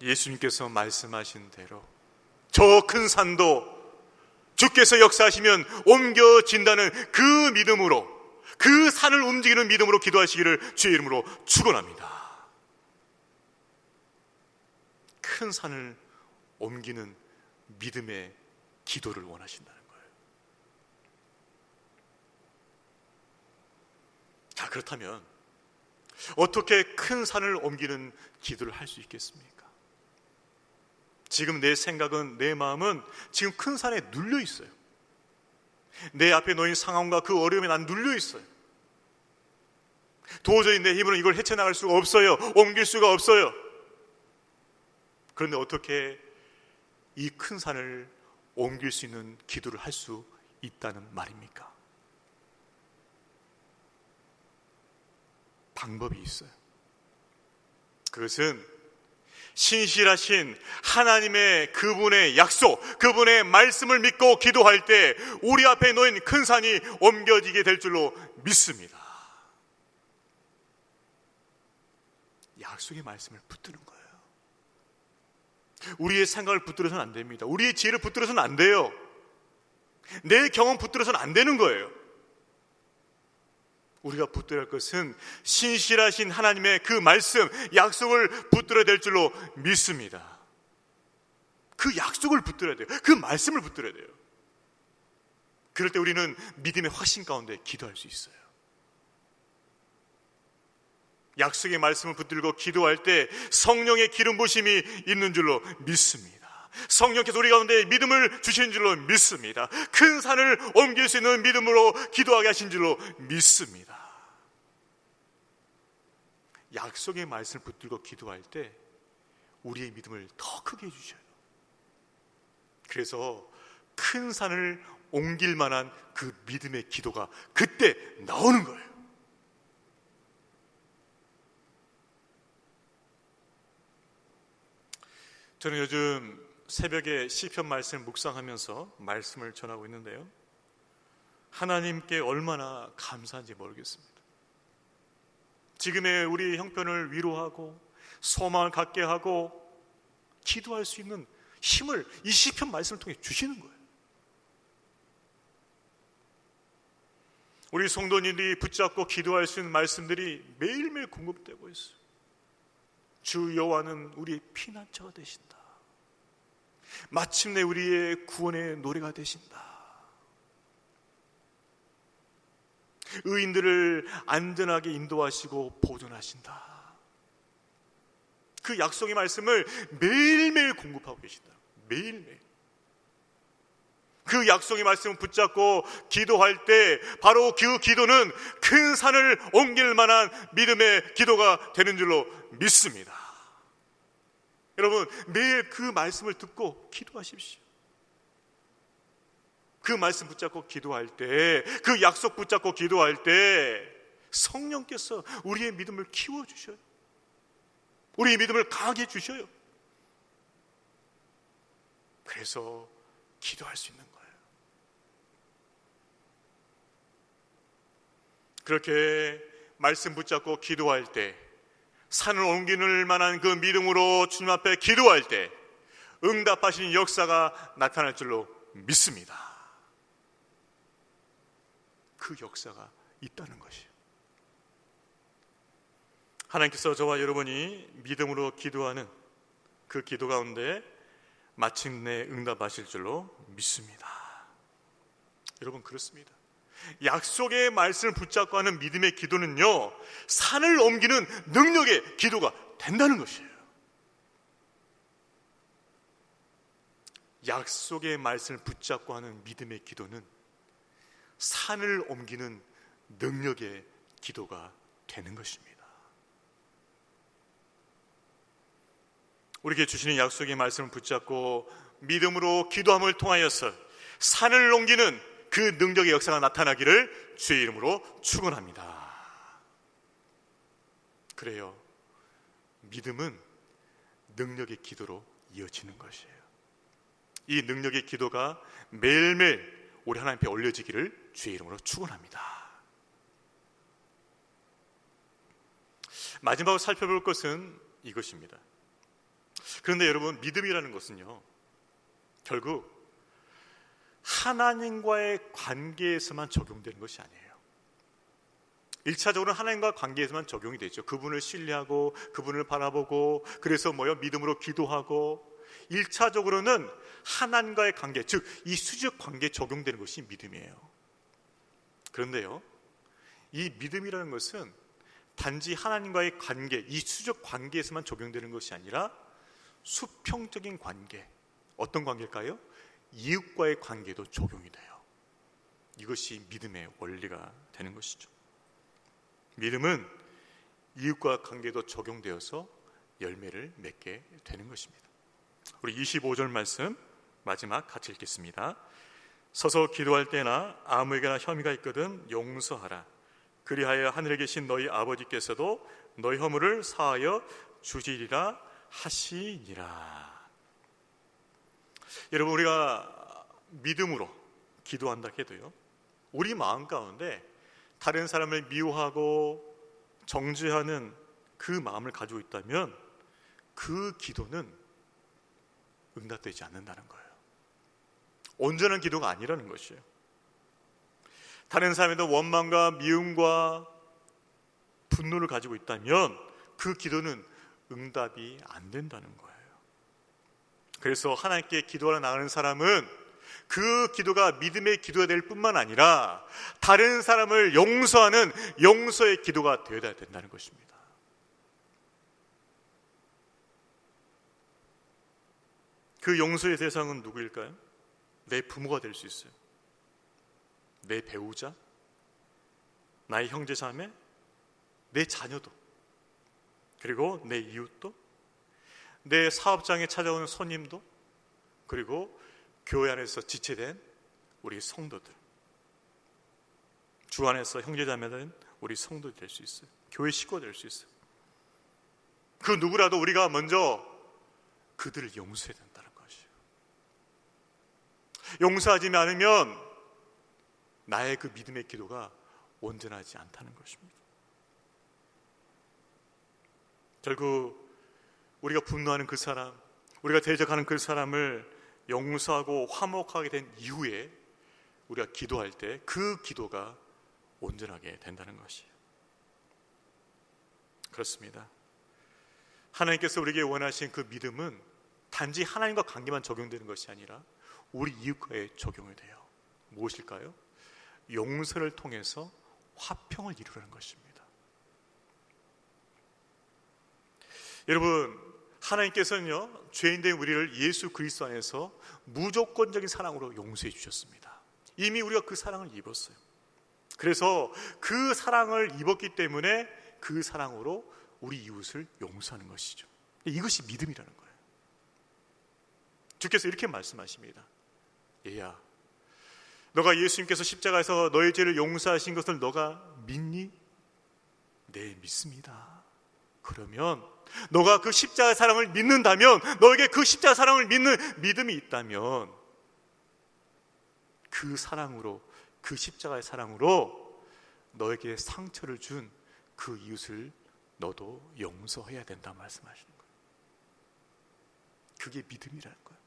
예수님께서 말씀하신 대로 저 큰 산도 주께서 역사하시면 옮겨진다는 그 믿음으로, 그 산을 움직이는 믿음으로 기도하시기를 주의 이름으로 축원합니다. 큰 산을 옮기는 믿음의 기도를 원하신다는 거예요. 자, 그렇다면 어떻게 큰 산을 옮기는 기도를 할 수 있겠습니까? 지금 내 생각은, 내 마음은 지금 큰 산에 눌려 있어요. 내 앞에 놓인 상황과 그 어려움에 난 눌려 있어요. 도저히 내 힘으로 이걸 헤쳐나갈 수가 없어요. 옮길 수가 없어요. 그런데 어떻게 이 큰 산을 옮길 수 있는 기도를 할 수 있다는 말입니까? 방법이 있어요. 그것은 신실하신 하나님의 그분의 약속, 그분의 말씀을 믿고 기도할 때 우리 앞에 놓인 큰 산이 옮겨지게 될 줄로 믿습니다. 약속의 말씀을 붙드는 거예요. 우리의 생각을 붙들어서는 안 됩니다. 우리의 지혜를 붙들어서는 안 돼요. 내 경험 붙들어서는 안 되는 거예요. 우리가 붙들어야 할 것은 신실하신 하나님의 그 말씀, 약속을 붙들어야 될 줄로 믿습니다. 그 약속을 붙들어야 돼요. 그 말씀을 붙들어야 돼요. 그럴 때 우리는 믿음의 확신 가운데 기도할 수 있어요. 약속의 말씀을 붙들고 기도할 때 성령의 기름 부심이 있는 줄로 믿습니다. 성령께서 우리 가운데 믿음을 주신 줄로 믿습니다. 큰 산을 옮길 수 있는 믿음으로 기도하게 하신 줄로 믿습니다. 약속의 말씀을 붙들고 기도할 때 우리의 믿음을 더 크게 해주셔요. 그래서 큰 산을 옮길 만한 그 믿음의 기도가 그때 나오는 거예요. 저는 요즘 새벽에 시편 말씀을 묵상하면서 말씀을 전하고 있는데요, 하나님께 얼마나 감사한지 모르겠습니다. 지금의 우리 형편을 위로하고 소망을 갖게 하고 기도할 수 있는 힘을 이 시편 말씀을 통해 주시는 거예요. 우리 성도님들이 붙잡고 기도할 수 있는 말씀들이 매일매일 공급되고 있어요. 주 여호와는 우리의 피난처가 되신다. 마침내 우리의 구원의 노래가 되신다. 의인들을 안전하게 인도하시고 보존하신다. 그 약속의 말씀을 매일매일 공급하고 계신다. 매일매일. 그 약속의 말씀을 붙잡고 기도할 때 바로 그 기도는 큰 산을 옮길 만한 믿음의 기도가 되는 줄로 믿습니다. 여러분, 매일 그 말씀을 듣고 기도하십시오. 그 말씀 붙잡고 기도할 때, 그 약속 붙잡고 기도할 때 성령께서 우리의 믿음을 키워주셔요. 우리의 믿음을 강하게 해주셔요. 그래서 기도할 수 있는 거예요. 그렇게 말씀 붙잡고 기도할 때, 산을 옮기는 만한 그 믿음으로 주님 앞에 기도할 때 응답하시는 역사가 나타날 줄로 믿습니다. 그 역사가 있다는 것이에요. 하나님께서 저와 여러분이 믿음으로 기도하는 그 기도 가운데 마침내 응답하실 줄로 믿습니다. 여러분, 그렇습니다. 약속의 말씀을 붙잡고 하는 믿음의 기도는요, 산을 옮기는 능력의 기도가 된다는 것이에요. 약속의 말씀을 붙잡고 하는 믿음의 기도는 산을 옮기는 능력의 기도가 되는 것입니다. 우리에게 주시는 약속의 말씀을 붙잡고 믿음으로 기도함을 통하여서 산을 옮기는 그 능력의 역사가 나타나기를 주의 이름으로 축원합니다. 그래요. 믿음은 능력의 기도로 이어지는 것이에요. 이 능력의 기도가 매일매일 우리 하나님 앞에 올려지기를 주의 이름으로 축원합니다. 마지막으로 살펴볼 것은 이것입니다. 그런데 여러분, 믿음이라는 것은요, 결국 하나님과의 관계에서만 적용되는 것이 아니에요. 1차적으로 하나님과 관계에서만 적용이 되죠. 그분을 신뢰하고 그분을 바라보고 그래서 믿음으로 기도하고 1차적으로는 하나님과의 관계, 즉 이 수직 관계에 적용되는 것이 믿음이에요. 그런데요, 이 믿음이라는 것은 단지 하나님과의 관계, 이 수직 관계에서만 적용되는 것이 아니라 수평적인 관계, 어떤 관계일까요? 이웃과의 관계도 적용이 돼요. 이것이 믿음의 원리가 되는 것이죠. 믿음은 이웃과 관계도 적용되어서 열매를 맺게 되는 것입니다. 우리 25절 말씀 마지막 같이 읽겠습니다. 서서 기도할 때나 아무에게나 혐의가 있거든 용서하라. 그리하여 하늘에 계신 너희 아버지께서도 너희 허물을 사하여 주시리라 하시니라. 여러분, 우리가 믿음으로 기도한다 해도요, 우리 마음 가운데 다른 사람을 미워하고 정죄하는 그 마음을 가지고 있다면 그 기도는 응답되지 않는다는 거예요. 온전한 기도가 아니라는 것이에요. 다른 사람에도 원망과 미움과 분노를 가지고 있다면 그 기도는 응답이 안 된다는 거예요. 그래서 하나님께 기도하러 나가는 사람은 그 기도가 믿음의 기도가 될 뿐만 아니라 다른 사람을 용서하는 용서의 기도가 되어야 된다는 것입니다. 그 용서의 대상은 누구일까요? 내 부모가 될 수 있어요. 내 배우자, 나의 형제 자매, 내 자녀도, 그리고 내 이웃도, 내 사업장에 찾아오는 손님도, 그리고 교회 안에서 지체된 우리 성도들, 주 안에서 형제 자매된 우리 성도들이 될 수 있어요. 교회 식구가 될 수 있어요. 그 누구라도 우리가 먼저 그들을 용서해야 된다는 것이에요. 용서하지 않으면 나의 그 믿음의 기도가 온전하지 않다는 것입니다. 결국 우리가 분노하는 그 사람, 우리가 대적하는 그 사람을 용서하고 화목하게 된 이후에 우리가 기도할 때 그 기도가 온전하게 된다는 것이에요. 그렇습니다. 하나님께서 우리에게 원하신 그 믿음은 단지 하나님과 관계만 적용되는 것이 아니라 우리 이웃과의 적용이 돼요. 무엇일까요? 용서를 통해서 화평을 이루라는 것입니다. 여러분, 하나님께서는요, 죄인된 우리를 예수 그리스도 안에서 무조건적인 사랑으로 용서해 주셨습니다. 이미 우리가 그 사랑을 입었어요. 그래서 그 사랑을 입었기 때문에 그 사랑으로 우리 이웃을 용서하는 것이죠. 이것이 믿음이라는 거예요. 주께서 이렇게 말씀하십니다. 얘야, 너가 예수님께서 십자가에서 너의 죄를 용서하신 것을 너가 믿니? 네, 믿습니다. 그러면 너가 그 십자가의 사랑을 믿는다면, 너에게 그 십자가의 사랑을 믿는 믿음이 있다면 그 사랑으로, 그 십자가의 사랑으로 너에게 상처를 준 그 이웃을 너도 용서해야 된다 말씀하시는 거예요. 그게 믿음이라는 거예요.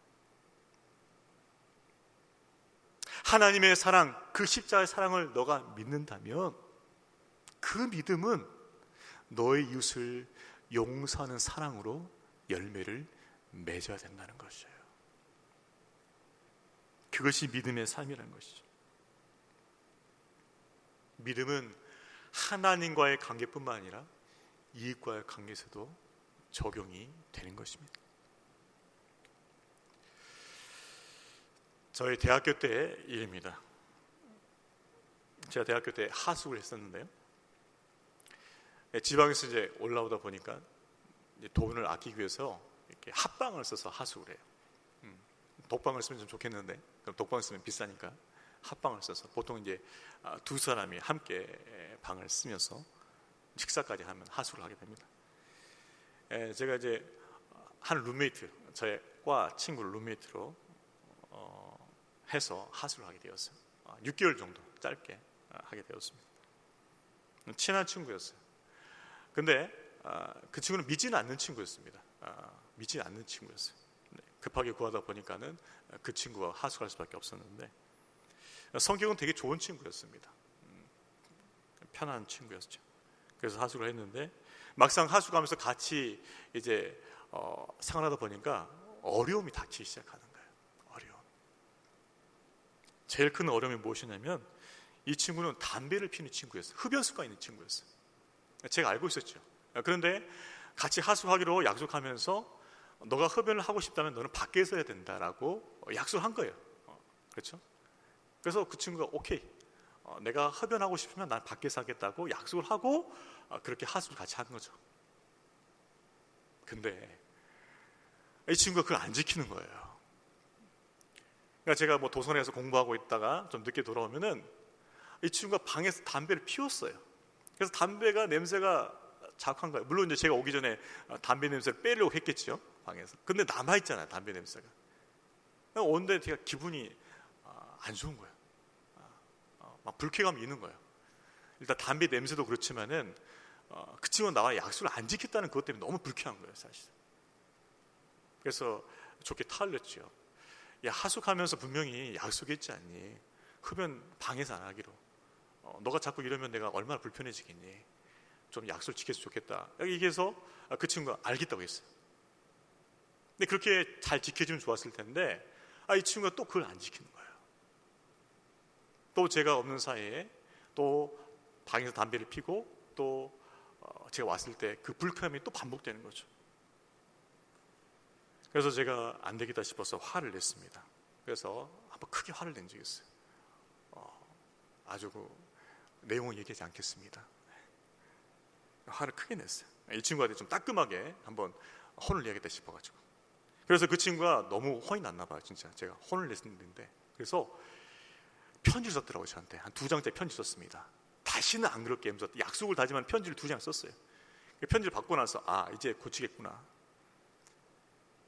하나님의 사랑, 그 십자가의 사랑을 너가 믿는다면 그 믿음은 너의 이웃을 용서하는 사랑으로 열매를 맺어야 된다는 것이에요. 그것이 믿음의 삶이라는 것이죠. 믿음은 하나님과의 관계뿐만 아니라 이익과의 관계에서도 적용이 되는 것입니다. 저희 대학교 때 일입니다. 제가 대학교 때 하숙을 했었는데요, 지방에서 이제 올라오다 보니까 이제 돈을 아끼기 위해서 이렇게 합방을 써서 하숙을 해요. 독방을 쓰면 좀 좋겠는데, 그럼 독방을 쓰면 비싸니까 합방을 써서 보통 이제 두 사람이 함께 방을 쓰면서 식사까지 하면 하숙을 하게 됩니다. 제가 이제 한 룸메이트, 저의 과 친구 룸메이트로 해서 하숙을 하게 되었어요. 6개월 정도 짧게 하게 되었습니다. 친한 친구였어요. 근데 그 친구는 믿지는 않는 친구였습니다. 믿지 않는 친구였어요. 급하게 구하다 보니까는 그 친구와 하숙할 수밖에 없었는데, 성격은 되게 좋은 친구였습니다. 편한 친구였죠. 그래서 하숙을 했는데 막상 하숙하면서 같이 이제 생활하다 보니까 어려움이 닥치기 시작하는 거예요. 어려움. 제일 큰 어려움이 무엇이냐면 이 친구는 담배를 피는 친구였어요. 흡연수가 있는 친구였어요. 제가 알고 있었죠. 그런데 같이 하숙하기로 약속하면서 너가 흡연을 하고 싶다면 너는 밖에서 해야 된다라고 약속을 한 거예요. 그렇죠? 그래서 그 친구가 오케이, 내가 흡연하고 싶으면 난 밖에서 하겠다고 약속을 하고 그렇게 하숙을 같이 한 거죠. 근데 이 친구가 그걸 안 지키는 거예요. 그러니까 제가 뭐 도서관에서 공부하고 있다가 좀 늦게 돌아오면은 이 친구가 방에서 담배를 피웠어요. 그래서 담배가 냄새가 자욱한 거예요. 물론 이제 제가 오기 전에 담배 냄새를 빼려고 했겠죠, 방에서. 근데 남아있잖아요, 담배 냄새가. 오는데 제가 기분이 안 좋은 거예요. 막 불쾌감이 있는 거예요. 일단 담배 냄새도 그렇지만은 그 친구가 나와 약속을 안 지켰다는 그것 때문에 너무 불쾌한 거예요, 사실. 그래서 좋게 타올렸죠. 야, 하숙하면서 분명히 약속했지 않니? 흡연 방에서 안 하기로. 너가 자꾸 이러면 내가 얼마나 불편해지겠니? 좀 약속을 지켜서 좋겠다. 얘기해서 그 친구가 알겠다고 했어요. 근데 그렇게 잘 지켜주면 좋았을 텐데 이 친구가 또 그걸 안 지키는 거예요. 또 제가 없는 사이에 또 방에서 담배를 피고 또 제가 왔을 때 그 불쾌함이 또 반복되는 거죠. 그래서 제가 안 되겠다 싶어서 화를 냈습니다. 그래서 한번 크게 화를 낸 적이 있어요. 아주 내용은 얘기하지 않겠습니다. 화를 크게 냈어요. 이 친구한테 좀 따끔하게 한번 혼을 내야겠다 싶어가지고. 그래서 그 친구가 너무 혼이 났나 봐요. 진짜 제가 혼을 냈는데, 그래서 편지를 썼더라고요. 저한테 한 2장짜리 편지 썼습니다. 다시는 안 그럴게 하면서 약속을 다짐한 편지를 2장 썼어요. 편지를 받고 나서 이제 고치겠구나.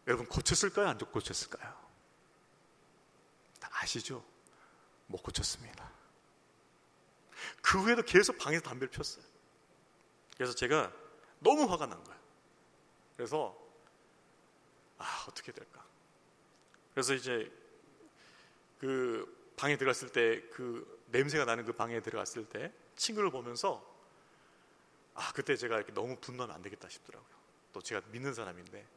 여러분, 고쳤을까요? 안 고쳤을까요? 다 아시죠? 못 고쳤습니다. 그 후에도 계속 방에서 담배를 폈어요. 그래서 제가 너무 화가 난 거예요. 그래서 어떻게 될까? 그래서 이제 그 방에 들어갔을 때 그 냄새가 나는 그 방에 들어갔을 때 친구를 보면서 그때 제가 이렇게 너무 분노하면 안 되겠다 싶더라고요. 또 제가 믿는 사람인데,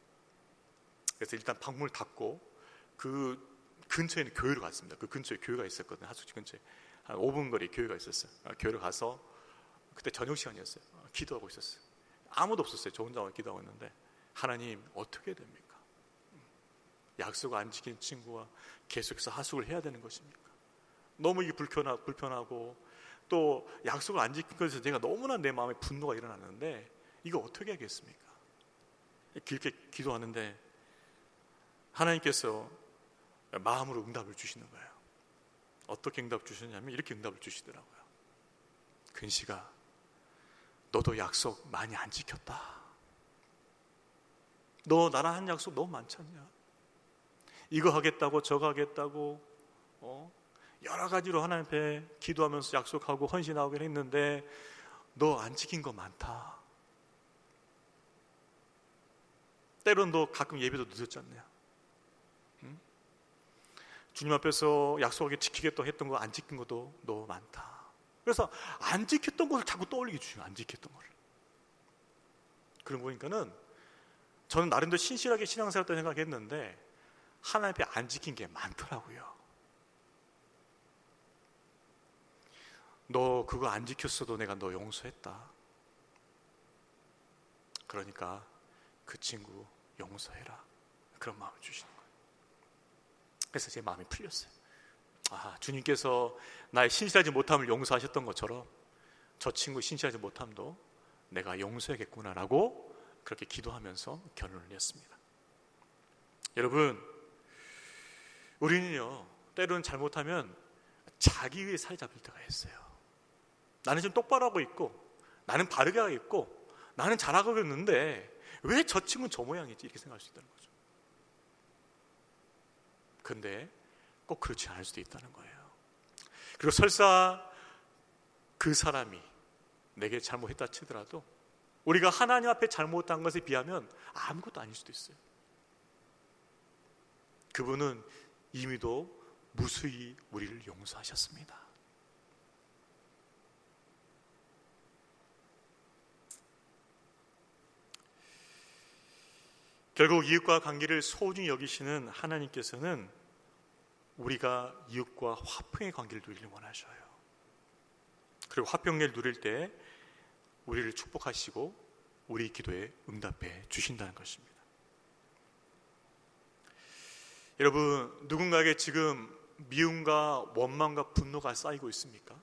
그래서 일단 방문을 닫고 그 근처에 있는 교회로 갔습니다. 그 근처에 교회가 있었거든요. 하숙집 근처에 한 5분 거리 교회가 있었어요. 교회로 가서 그때 저녁 시간이었어요. 기도하고 있었어요. 아무도 없었어요. 저 혼자 기도하고 있는데, 하나님, 어떻게 됩니까? 약속을 안 지킨 친구와 계속해서 하숙을 해야 되는 것입니까? 너무 이게 불편하고 또 약속을 안 지킨 것에서 내가 너무나 내 마음에 분노가 일어났는데 이거 어떻게 하겠습니까? 길게 기도하는데 하나님께서 마음으로 응답을 주시는 거예요. 어떻게 응답 주셨냐면 이렇게 응답을 주시더라고요. 근시가, 너도 약속 많이 안 지켰다. 너 나랑 한 약속 너무 많지 않냐? 이거 하겠다고 저거 하겠다고 여러 가지로 하나님 앞에 기도하면서 약속하고 헌신하고 했는데 너 안 지킨 거 많다. 때론 너 가끔 예배도 늦었지 않냐? 응? 주님 앞에서 약속하게 지키겠다 했던 거 안 지킨 것도 너 많다. 그래서 안 지켰던 것을 자꾸 떠올리게 주시면, 안 지켰던 거를. 그런 거 보니까는 저는 나름대로 신실하게 신앙생활 때 생각했는데 하나님 앞에 안 지킨 게 많더라고요. 너 그거 안 지켰어도 내가 너 용서했다. 그러니까 그 친구 용서해라. 그런 마음을 주시는 거예요. 그래서 제 마음이 풀렸어요. 주님께서 나의 신실하지 못함을 용서하셨던 것처럼 저 친구 신실하지 못함도 내가 용서하겠구나라고 그렇게 기도하면서 결론을 냈습니다. 여러분, 우리는요, 때로는 잘못하면 자기 위해 살이 잡힐 때가 있어요. 나는 좀 똑바로 하고 있고, 나는 바르게 하고 있고, 나는 잘하고 있는데 왜 저 친구는 저 모양이지? 이렇게 생각할 수 있다는 거죠. 근데 꼭 그렇지 않을 수도 있다는 거예요. 그리고 설사 그 사람이 내게 잘못했다 치더라도 우리가 하나님 앞에 잘못한 것에 비하면 아무것도 아닐 수도 있어요. 그분은 이미도 무수히 우리를 용서하셨습니다. 결국 이웃과 관계를 소중히 여기시는 하나님께서는 우리가 이웃과 화평의 관계를 누리길 원하셔요. 그리고 화평을 누릴 때 우리를 축복하시고 우리 기도에 응답해 주신다는 것입니다. 여러분, 누군가에게 지금 미움과 원망과 분노가 쌓이고 있습니까?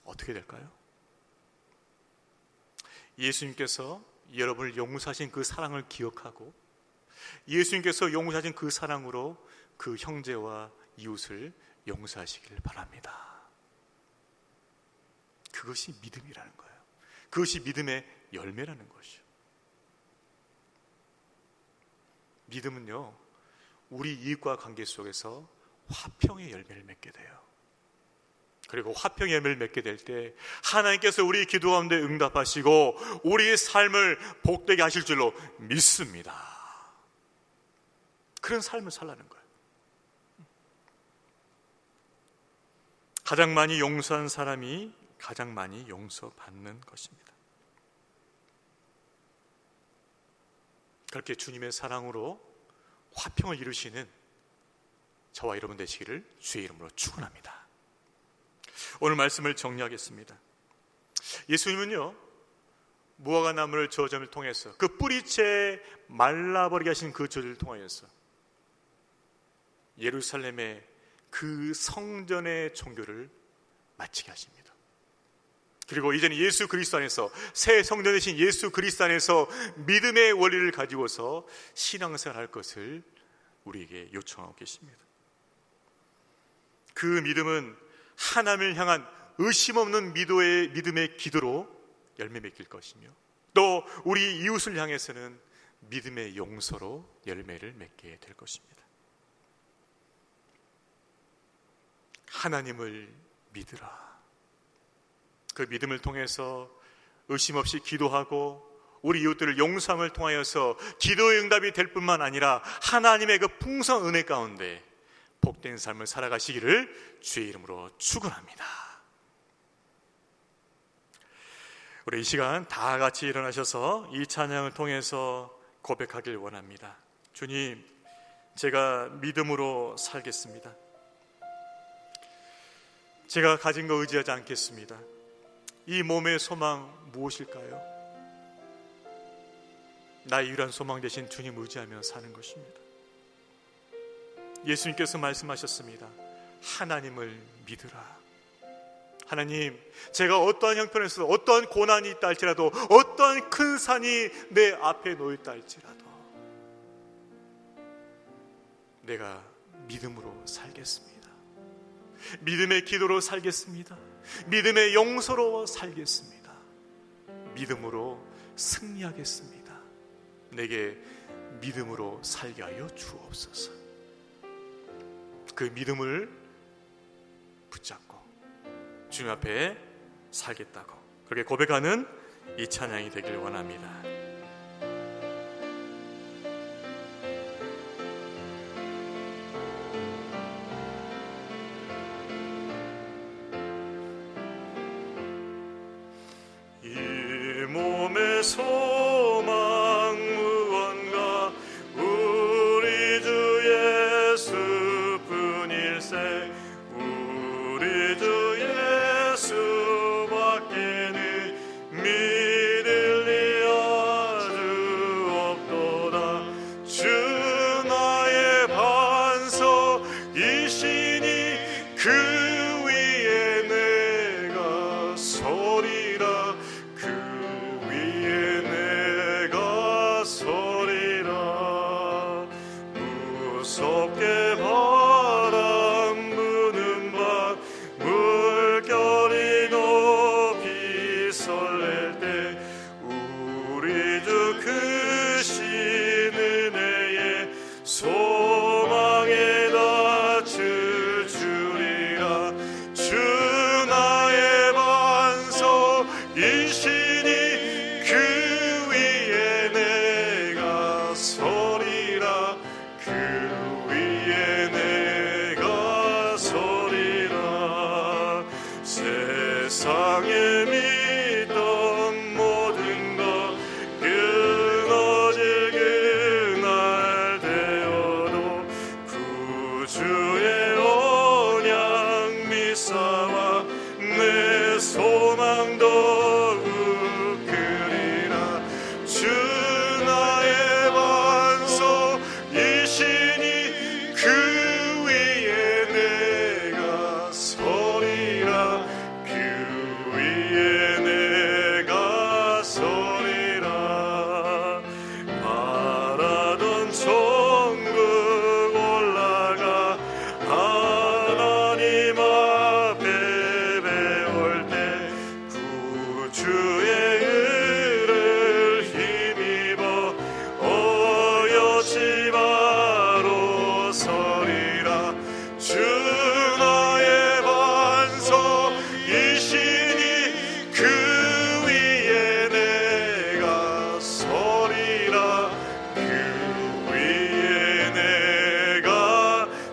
어떻게 될까요? 예수님께서 여러분을 용서하신 그 사랑을 기억하고 예수님께서 용서하신 그 사랑으로 그 형제와 이웃을 용서하시길 바랍니다. 그것이 믿음이라는 거예요. 그것이 믿음의 열매라는 것이죠. 믿음은요, 우리 이웃과 관계 속에서 화평의 열매를 맺게 돼요. 그리고 화평의 열매를 맺게 될 때 하나님께서 우리 기도 가운데 응답하시고 우리의 삶을 복되게 하실 줄로 믿습니다. 그런 삶을 살라는 거예요. 가장 많이 용서한 사람이 가장 많이 용서받는 것입니다. 그렇게 주님의 사랑으로 화평을 이루시는 저와 여러분 되시기를 주의 이름으로 축원합니다. 오늘 말씀을 정리하겠습니다. 예수님은요, 무화과 나무를 저점을 통해서 그 뿌리채 말라버리게 하신 그 저주를 통하여서 예루살렘의 그 성전의 종교를 마치게 하십니다. 그리고 이제는 예수 그리스도 안에서, 새 성전 되신 예수 그리스도 안에서 믿음의 원리를 가지고서 신앙생활을 할 것을 우리에게 요청하고 계십니다. 그 믿음은 하나님을 향한 의심 없는 믿음의 기도로 열매 맺길 것이며, 또 우리 이웃을 향해서는 믿음의 용서로 열매를 맺게 될 것입니다. 하나님을 믿으라. 그 믿음을 통해서 의심 없이 기도하고 우리 이웃들을 용서함을 통하여서 기도의 응답이 될 뿐만 아니라 하나님의 그 풍성한 은혜 가운데 복된 삶을 살아가시기를 주의 이름으로 축원합니다. 우리 이 시간 다 같이 일어나셔서 이 찬양을 통해서 고백하길 원합니다. 주님, 제가 믿음으로 살겠습니다. 제가 가진 거 의지하지 않겠습니다. 이 몸의 소망 무엇일까요? 나의 유일한 소망 되신 주님 의지하며 사는 것입니다. 예수님께서 말씀하셨습니다. 하나님을 믿으라. 하나님, 제가 어떠한 형편에서 어떠한 고난이 있다 할지라도, 어떠한 큰 산이 내 앞에 놓였다 할지라도 내가 믿음으로 살겠습니다. 믿음의 기도로 살겠습니다. 믿음의 용서로 살겠습니다. 믿음으로 승리하겠습니다. 내게 믿음으로 살게 하여 주옵소서. 그 믿음을 붙잡고 주님 앞에 살겠다고 그렇게 고백하는 이 찬양이 되길 원합니다. 이 몸의 소망 무언가 우리 주 예수뿐일세. 우리 주 예수밖에는 믿을 리 아주 없도다. 주 나의 반석이시니 그 위에 내가 서리라. 그 위에 내가 서리라. 무섭게 바람 부는 밤 물결이 높이 설렐 때 우리 주 크신 은혜에 소망에 닿을 주리라. 주 나의 반석이시니 그 위에 내가 서리라. 그 위에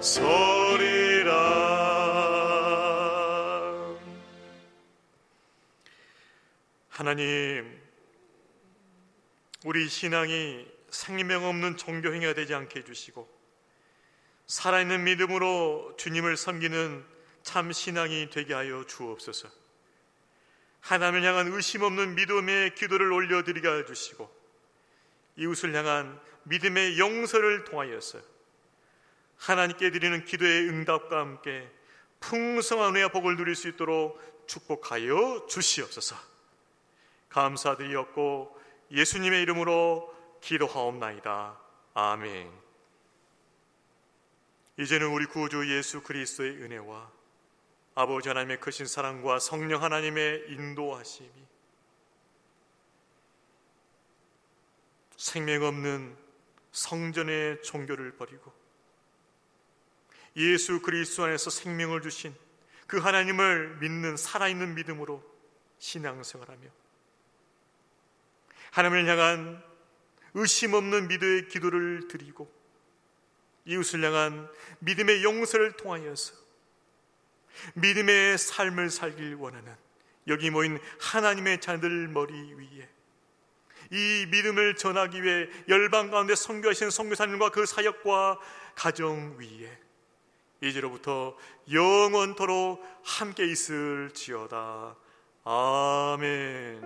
소리라. 하나님, 우리 신앙이 생명 없는 종교 행위가 되지 않게 해주시고 살아있는 믿음으로 주님을 섬기는 참 신앙이 되게 하여 주옵소서. 하나님을 향한 의심 없는 믿음의 기도를 올려드리게 해주시고 이웃을 향한 믿음의 용서를 통하여서 하나님께 드리는 기도의 응답과 함께 풍성한 은혜와 복을 누릴 수 있도록 축복하여 주시옵소서. 감사드리옵고 예수님의 이름으로 기도하옵나이다. 아멘. 이제는 우리 구주 예수 그리스도의 은혜와 아버지 하나님의 크신 사랑과 성령 하나님의 인도하심이 생명 없는 성전의 종교를 버리고 예수 그리스도 안에서 생명을 주신 그 하나님을 믿는 살아있는 믿음으로 신앙생활하며 하나님을 향한 의심 없는 믿음의 기도를 드리고 이웃을 향한 믿음의 용서를 통하여서 믿음의 삶을 살길 원하는 여기 모인 하나님의 자녀들 머리 위에 이 믿음을 전하기 위해 열방 가운데 선교하시는 선교사님과 그 사역과 가정 위에 이제로부터 영원토록 함께 있을지어다. 아멘.